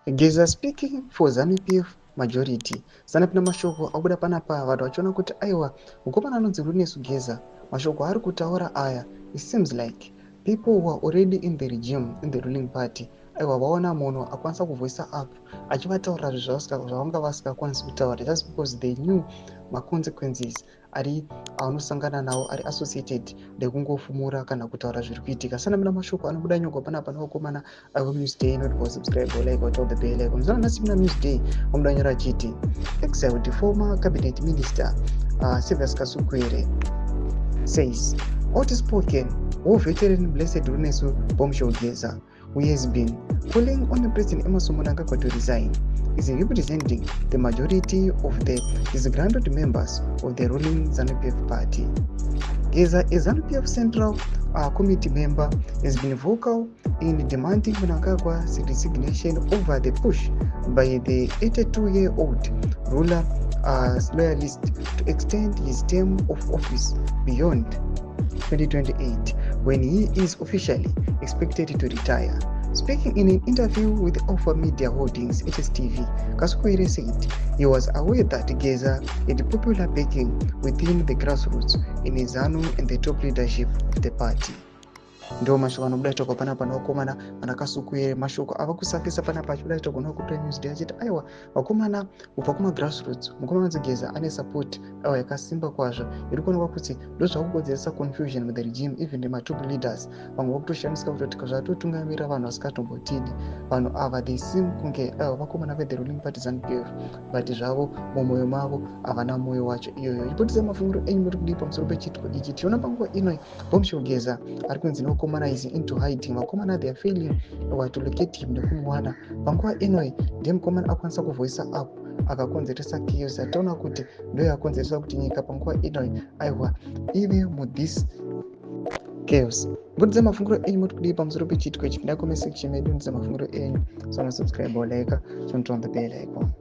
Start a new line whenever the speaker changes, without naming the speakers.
Geza speaking for ZANU-PF majority. Zanapinda mashoko abuda panapa vanhu vachiona kuti aiwa mukomana anonzi Runesu Geza mashoko aari kutaura aya, it seems like people who are already in the regime, in the ruling party, aiwa vaona munhu akwanisa kuvhoisa up achivataurira zvavanga vasingakwanisi kutaura just because they knew maconsequences ari avanosangana nawo ari associated nekungofumura kana kutaura zviri kuitika. Sanapinda mashoko anobuda nyongwa panapa nevakomana Newsday, not for subscribe or like or tell the bell icon. Zana nasimina Newsday omudanyora chiti exiled former cabinet minister Sylvius Kasukwere says outspoken war veteran Blessed Runesu Bombshell Geza, who has been calling on the President Emmerson Mnangagwa to resign, is representing the majority of the disgruntled members of the ruling ZANU-PF party. Geza, a ZANU-PF Central Committee member, has been vocal in demanding Mnangagwa's resignation over the push by the 82-year-old ruler loyalist to extend his term of office beyond 2028, when he is officially expected to retire. Speaking in an interview with Alpha Media Holdings HSTV, Kasukwere said he was aware that Geza had popular backing within the grassroots in ZANU and the top leadership of the party. Ndo mashoko anobuda toko panapa nevakomana Kasukwere, mashoko ava kusakisa panapa achibuda toko nekupa Newsday achiti aiwa vakomana kubva kuma-grassroots, mukomana wanzi Geza ane support aiwa yakasimba kwazvo iri kuonekwa kuti ndozvakukonzeresa confusion with the regime, even nematop leaders vamwe vakutoshamisa kutoti zvatotungamira vanhu vasingatombotini. Vanhu ava they seem kunge aiwa vakomana ve the ruling party ZANU-PF, but zvavo mumwoyo mavo havana mwoyo wacho iyoyo. Ipotisa mafunguro enyu muri kudii pamusoro pechitiko ichi? Tiona panguva ino Bombshell Geza ari kunzi vakomana is into hiding, vakomana they are failing to locate him nekumuwana. Panguva inoi ndiye mukomana akwanisa kuvhoisa up akakonzeresa chaos. Ataona kuti ndo yakonzeresa kuti nyika panguva inoi aiwa ive mudhis chaos. Mbudza mafunguro enyu muri kudii pamusoro pechitiko ichi? Pinda comment section medu ndidza mafunguro enyu. So subscribe or like, turn on the bell icon.